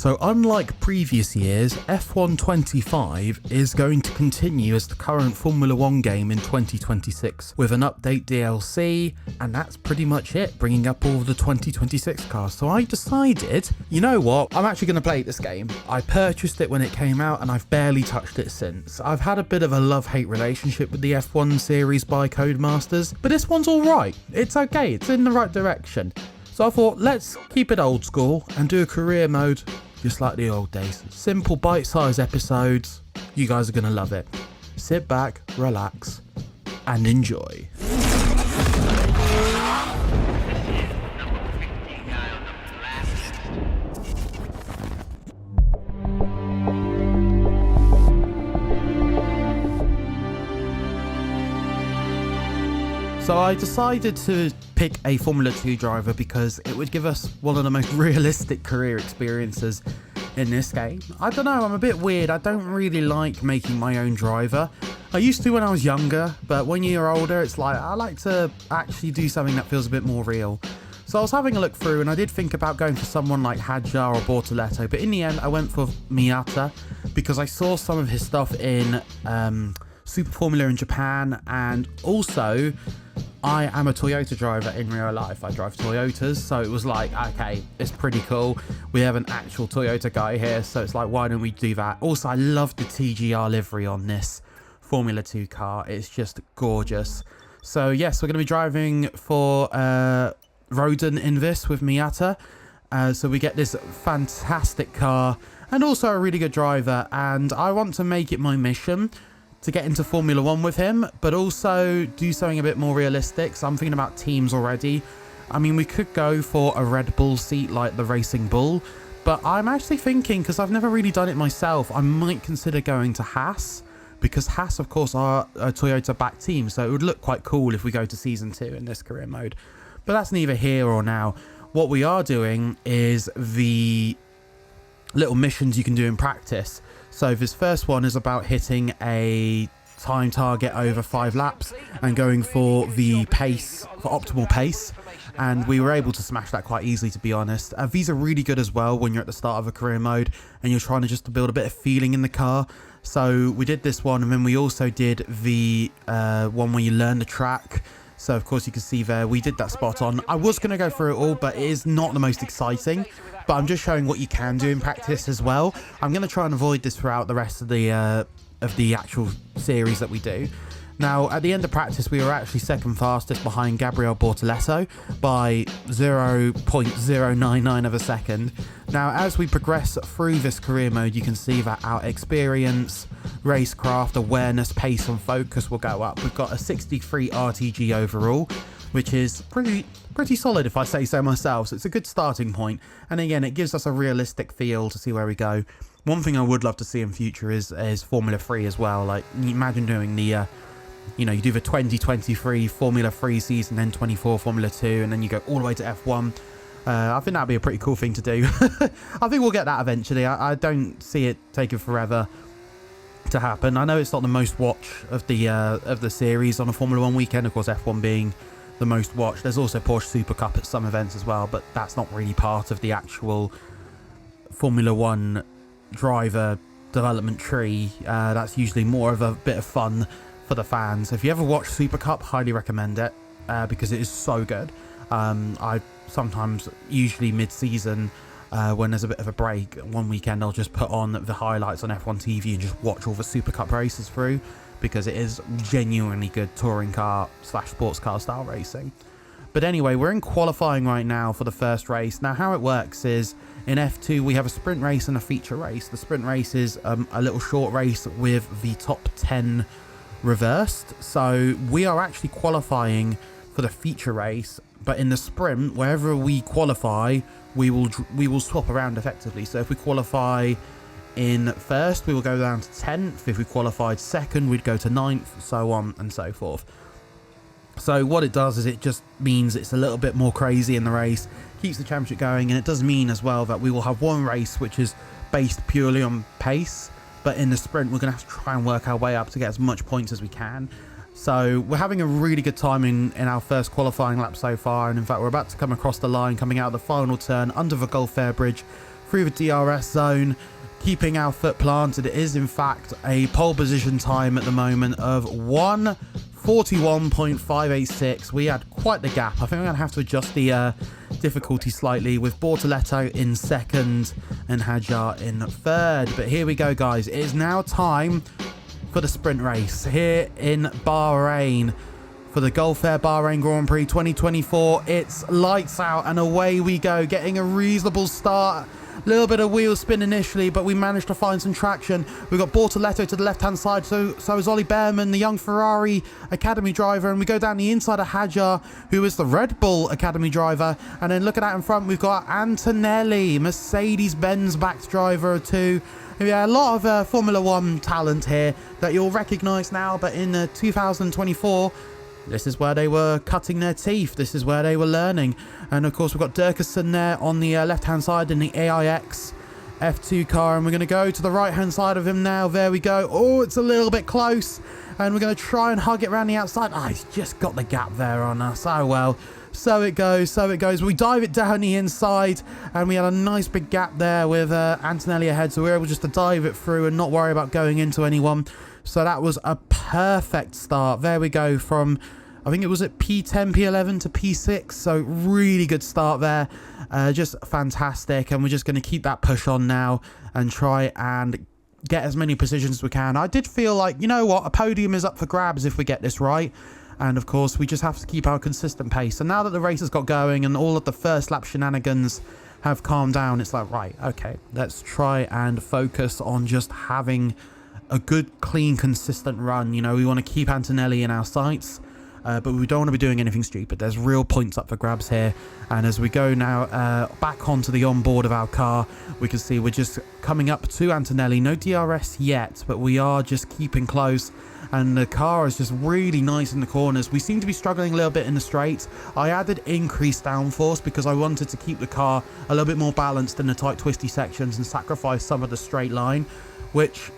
So unlike previous years, F1 25 is going to continue as the current Formula 1 game in 2026 with an update DLC, and that's pretty much it, bringing up all of the 2026 cars. So I decided, you know what, I'm actually going to play this game. I purchased it when it came out and I've barely touched it since. I've had a bit of a love-hate relationship with the F1 series by Codemasters, but this one's alright. It's okay, it's in the right direction. So I thought, let's keep it old school and do a career mode just like the old days. Simple bite-sized episodes. You guys are going to love it. Sit back, relax, and enjoy. So I decided to pick a Formula 2 driver because it would give us one of the most realistic career experiences in this game. I don't know, I'm a bit weird. I don't really like making my own driver. I used to when I was younger, but when you're older, it's like I like to actually do something that feels a bit more real. So I was having a look through and I did think about going for someone like Hadjar or Bortoletto, but in the end I went for Miyata because I saw some of his stuff in Super Formula in Japan, and also I am a Toyota driver in real life. I drive Toyotas, so it was like, okay, it's pretty cool. We have an actual Toyota guy here, so it's like, why don't we do that? Also, I love the TGR livery on this Formula 2 car. It's just gorgeous. So yes, we're going to be driving for Rodin in this with Miyata. So we get this fantastic car and also a really good driver, and I want to make it my mission to get into Formula 1 with him, but also do something a bit more realistic. So I'm thinking about teams already. I mean, we could go for a Red Bull seat like the Racing Bull, but I'm actually thinking, because I've never really done it myself, I might consider going to Haas, because Haas, of course, are a Toyota-backed team, so it would look quite cool if we go to Season 2 in this career mode. But that's neither here or now. What we are doing is the little missions you can do in practice. So this first one is about hitting a time target over 5 laps and going for the pace, for optimal pace. And we were able to smash that quite easily, to be honest. These are really good as well when you're at the start of a career mode and you're trying to just build a bit of feeling in the car. So we did this one, and then we also did the one where you learn the track. So of course you can see there, we did that spot on. I was going to go through it all, but it is not the most exciting. But I'm just showing what you can do in practice as well. I'm going to try and avoid this throughout the rest of the actual series that we do. Now, at the end of practice, we were actually second fastest behind Gabriel Bortoletto by 0.099 of a second. Now, as we progress through this career mode, you can see that our experience, racecraft, awareness, pace and focus will go up. We've got a 63 RTG overall, which is pretty solid if I say so myself. So it's a good starting point. And again, it gives us a realistic feel to see where we go. One thing I would love to see in future is Formula 3 as well. Like, imagine doing the you do the 2023 Formula 3 season, then 24 Formula 2, and then you go all the way to F1. I think that'd be a pretty cool thing to do. I think we'll get that eventually. I don't see it taking forever to happen. I know it's not the most watch of the series on a Formula 1 weekend, of course F1 being the most watched. There's also Porsche Super Cup at some events as well, but that's not really part of the actual Formula 1 driver development tree. That's usually more of a bit of fun for the fans. If you ever watch Super Cup, highly recommend it because it is so good. I sometimes, usually mid-season, when there's a bit of a break, one weekend I'll just put on the highlights on F1 TV and just watch all the Super Cup races through, because it is genuinely good touring car / sports car style racing. But anyway, we're in qualifying right now for the first race. Now, how it works is in F2 we have a sprint race and a feature race. The sprint race is a little short race with the top 10 reversed. So we are actually qualifying for the feature race, but in the sprint, wherever we qualify, we will swap around effectively. So if we qualify in first, we will go down to 10th. If we qualified second, we'd go to 9th, so on and so forth. So what it does is it just means it's a little bit more crazy in the race, keeps the championship going, and it does mean as well that we will have one race which is based purely on pace, but in the sprint we're going to have to try and work our way up to get as much points as we can. So we're having a really good time in our first qualifying lap so far, and in fact we're about to come across the line, coming out of the final turn under the Gulf Air Bridge through the DRS zone, keeping our foot planted. It is in fact a pole position time at the moment of 1:41.586. We had quite the gap. I think I'm going to have to adjust the difficulty slightly, with Bortoletto in second and Hadjar in third. But here we go, guys. It is now time for the sprint race here in Bahrain for the Gulf Air Bahrain Grand Prix 2024. It's lights out and away we go, getting a reasonable start. A little bit of wheel spin initially, but we managed to find some traction. We've got Bortoletto to the left-hand side, so is Ollie Behrman, the young Ferrari Academy driver, and we go down the inside of Hadjar, who is the Red Bull Academy driver, and then look at that in front, we've got Antonelli, Mercedes-Benz backed driver too. Yeah, a lot of Formula One talent here that you'll recognise now, but in 2024, this is where they were cutting their teeth. This is where they were learning. And of course, we've got Dirksen there on the left-hand side in the AIX F2 car. And we're going to go to the right-hand side of him now. There we go. Oh, it's a little bit close. And we're going to try and hug it around the outside. Ah, he's just got the gap there on us. Oh, well. So it goes, so it goes. We dive it down the inside, and we had a nice big gap there with Antonelli ahead. So we were able just to dive it through and not worry about going into anyone. So that was a perfect start. There we go from, I think it was at P10, P11 to P6. So really good start there. Just fantastic. And we're just going to keep that push on now and try and get as many positions as we can. I did feel like, you know what, a podium is up for grabs if we get this right. And of course, we just have to keep our consistent pace. So now that the race has got going and all of the first lap shenanigans have calmed down, it's like, right, okay, let's try and focus on just having a good, clean, consistent run. You know, we want to keep Antonelli in our sights, but we don't want to be doing anything stupid. There's real points up for grabs here. And as we go now back onto the onboard of our car, we can see we're just coming up to Antonelli. No DRS yet, but we are just keeping close. And the car is just really nice in the corners. We seem to be struggling a little bit in the straights. I added increased downforce because I wanted to keep the car a little bit more balanced in the tight twisty sections and sacrifice some of the straight line, which,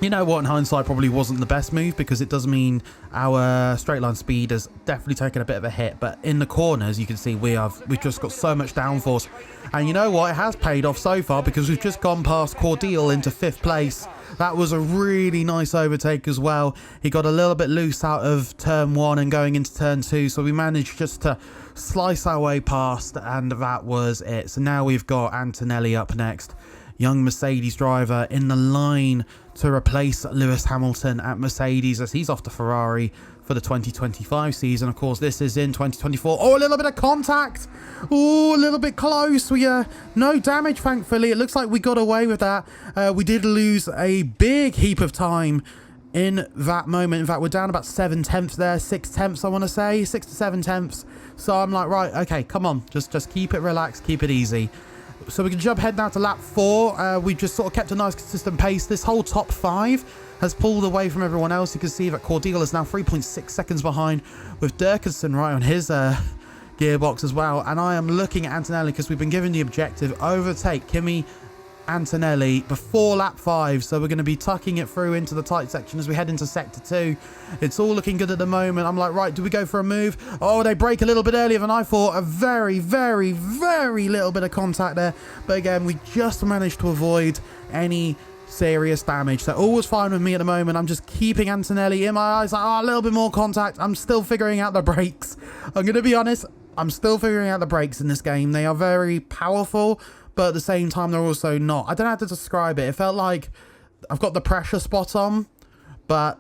you know what, in hindsight probably wasn't the best move, because it does mean our straight line speed has definitely taken a bit of a hit. But in the corners, you can see we've just got so much downforce. And you know what, it has paid off so far, because we've just gone past Cordial into 5th place. That was a really nice overtake as well. He got a little bit loose out of turn 1 and going into turn 2. So we managed just to slice our way past, and that was it. So now we've got Antonelli up next. Young Mercedes driver in the line to replace Lewis Hamilton at Mercedes, as he's off to Ferrari for the 2025 season. Of course, this is in 2024. Oh, a little bit of contact. Oh, a little bit close. We no damage, thankfully. It looks like we got away with that. We did lose a big heap of time in that moment. In fact, we're down about 7 tenths there, 6 tenths, I want to say, 6 to 7 tenths. So I'm like, right, okay, come on, just keep it relaxed, keep it easy. So we can jump ahead now to lap 4. We've just sort of kept a nice consistent pace. This whole top 5 has pulled away from everyone else. You can see that Cordial is now 3.6 seconds behind, with Dirksen right on his gearbox as well. And I am looking at Antonelli because we've been given the objective: overtake Kimi Antonelli before lap 5. So we're going to be tucking it through into the tight section as we head into sector 2. It's all looking good at the moment. I'm like, right, do we go for a move? Oh, they break a little bit earlier than I thought. A very, very, very little bit of contact there. But again, we just managed to avoid any serious damage. So all was fine with me at the moment. I'm just keeping Antonelli in my eyes. Like, oh, a little bit more contact. I'm still figuring out the brakes. I'm going to be honest, I'm still figuring out the brakes in this game. They are very powerful, but at the same time, they're also not. I don't know how to describe it. It felt like I've got the pressure spot on, but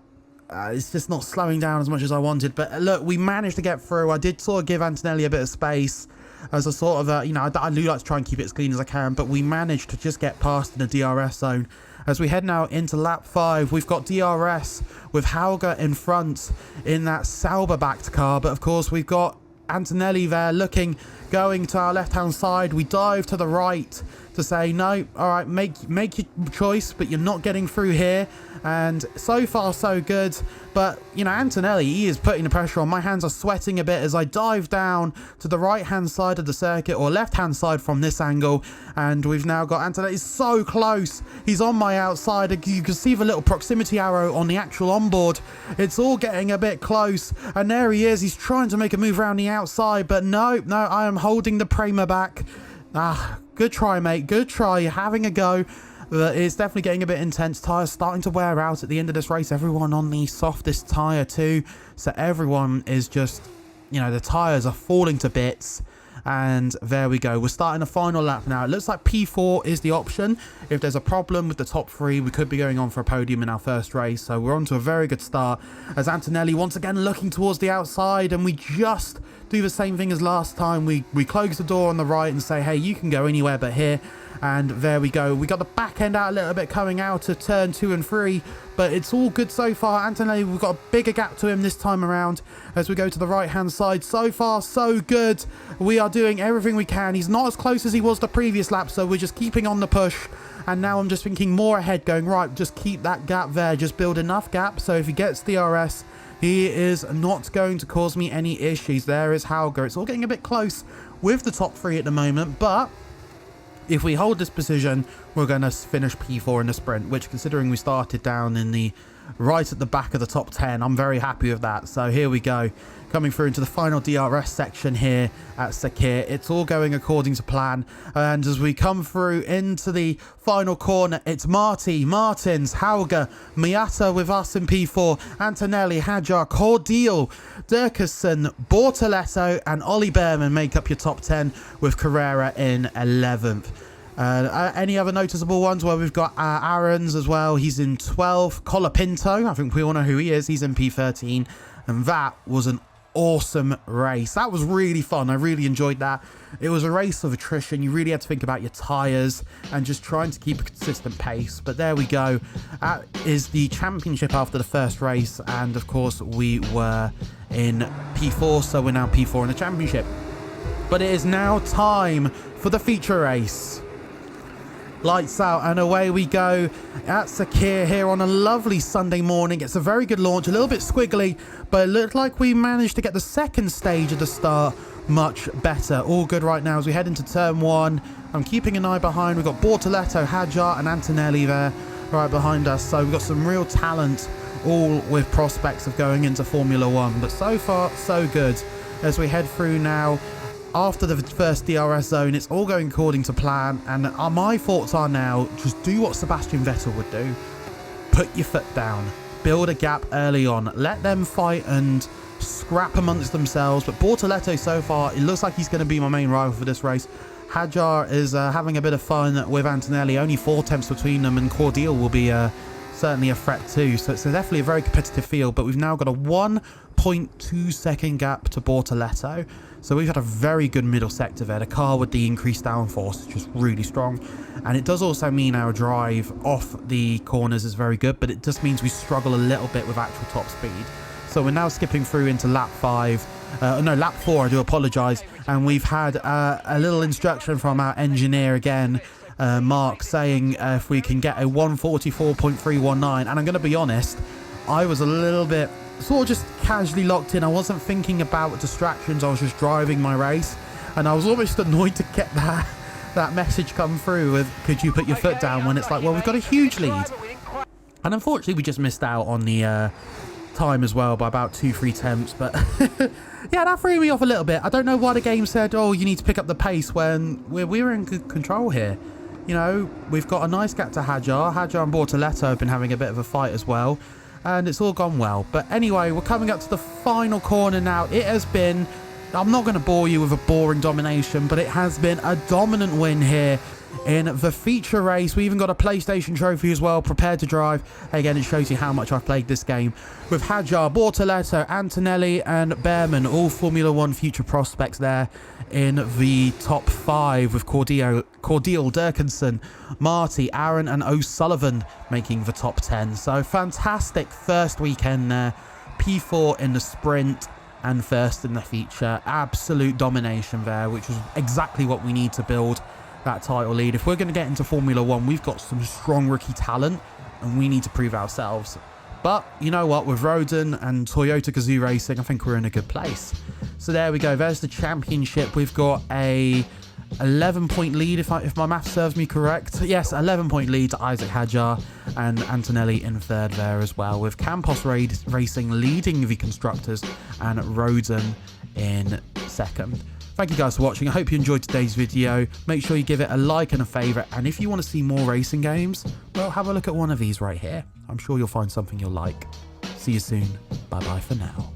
it's just not slowing down as much as I wanted. But look, we managed to get through. I did sort of give Antonelli a bit of space as a sort of, you know, I do like to try and keep it as clean as I can, but we managed to just get past in the DRS zone. As we head now into lap 5, we've got DRS with Hauger in front in that Sauber-backed car. But of course, we've got Antonelli there going to our left-hand side. We dive to the right to say, no, all right, make your choice, but you're not getting through here. And so far, so good. But, you know, Antonelli, he is putting the pressure on. My hands are sweating a bit as I dive down to the right-hand side of the circuit, or left-hand side from this angle. And we've now got Antonelli so close. He's on my outside. You can see the little proximity arrow on the actual onboard. It's all getting a bit close. And there he is. He's trying to make a move around the outside. But no, I am holding the Prema back. Good try, mate. Good try. You're having a go. But it's definitely getting a bit intense. Tyres starting to wear out at the end of this race. Everyone on the softest tyre too. So everyone is just, you know, the tyres are falling to bits. And there we go. We're starting the final lap now. It looks like P4 is the option. If there's a problem with the top three, we could be going on for a podium in our first race. So we're on to a very good start. As Antonelli once again looking towards the outside, and we just do the same thing as last time. We close the door on the right and say, hey, you can go anywhere but here. And there we go. We got the back end out a little bit coming out of turn 2 and 3, but it's all good so far. Antonelli, we've got a bigger gap to him this time around as we go to the right-hand side. So far, so good. We are doing everything we can. He's not as close as he was the previous lap, so we're just keeping on the push. And now I'm just thinking more ahead, going, right, just keep that gap there. Just build enough gap so if he gets the RS, he is not going to cause me any issues. There is Hauger. It's all getting a bit close with the top three at the moment, but if we hold this position, we're going to finish P4 in the sprint, which, considering we started down in the right at the back of the top 10, I'm very happy with that. So here we go, coming through into the final DRS section here at Sakir. It's all going according to plan, and as we come through into the final corner, it's Martins, Hauger, Miyata with us in P4, Antonelli, Hadjar, Cordial, Durkison, Bortoletto and Ollie Behrman make up your top 10, with Carrera in 11th. Any other noticeable ones? Well, we've got Aaron's as well. He's in 12th. Colapinto, I think we all know who he is. He's in P13. And that was an awesome race. That was really fun. I really enjoyed that. It was a race of attrition. You really had to think about your tyres and just trying to keep a consistent pace. But there we go. That is the championship after the first race. And of course, we were in P4. So we're now P4 in the championship. But it is now time for the feature race. Lights out and away we go at Sakir here on a lovely Sunday morning. It's a very good launch, a little bit squiggly, but it looked like we managed to get the second stage of the start much better. All good right now as we head into turn 1. I'm keeping an eye behind. We've got Bortoletto, Hadjar and Antonelli there right behind us. So we've got some real talent, all with prospects of going into Formula 1. But so far, so good as we head through now. After the first DRS zone, it's all going according to plan, and my thoughts are now, just do what Sebastian Vettel would do. Put your foot down. Build a gap early on. Let them fight and scrap amongst themselves. But Bortoletto, so far, it looks like he's going to be my main rival for this race. Hadjar is having a bit of fun with Antonelli. Only 4 tenths between them, and Cordial will be certainly a threat too. So it's definitely a very competitive field, but we've now got a 1.2 second gap to Bortoletto. So we've had a very good middle sector there. The car with the increased downforce is just really strong. And it does also mean our drive off the corners is very good, but it just means we struggle a little bit with actual top speed. So we're now skipping through into lap 4, I do apologise. And we've had a little instruction from our engineer again, Mark, saying if we can get a 144.319. And I'm going to be honest, I was a little bit sort of just casually locked in. I wasn't thinking about distractions. I was just driving my race, and I was almost annoyed to get that message come through with, could you put your foot down, when it's like, well, we've got a huge lead. And unfortunately we just missed out on the time as well by about 2-3 tenths. But yeah, that threw me off a little bit. I don't know why the game said, oh, you need to pick up the pace, when we're in good control here. You know, we've got a nice gap to Hadjar and Bortoletto have been having a bit of a fight as well, and it's all gone well. But anyway, we're coming up to the final corner now. It has been, I'm not going to bore you with a boring domination, but it has been a dominant win here in the feature race. We even got a PlayStation trophy as well, prepared to drive. Again, it shows you how much I've played this game. With Hadjar, Bortoletto, Antonelli and Behrman, all Formula 1 future prospects there in the top 5, with Cordial, Durkinson, Marty, Aaron and O'Sullivan making the top 10. So fantastic first weekend there. P4 in the sprint and first in the feature. Absolute domination there, which was exactly what we need to build that title lead. If we're going to get into Formula 1, we've got some strong rookie talent and we need to prove ourselves. But you know what, with Rodin and Toyota Gazoo Racing, I think we're in a good place. So there we go, there's the championship. We've got a 11-point lead, if my math serves me correct. Yes, 11-point lead to Isaac Hadjar and Antonelli in third there as well, with Campos Racing leading the constructors and Rodin in second. Thank you guys for watching. I hope you enjoyed today's video. Make sure you give it a like and a favourite. And if you want to see more racing games, well, have a look at one of these right here. I'm sure you'll find something you'll like. See you soon. Bye bye for now.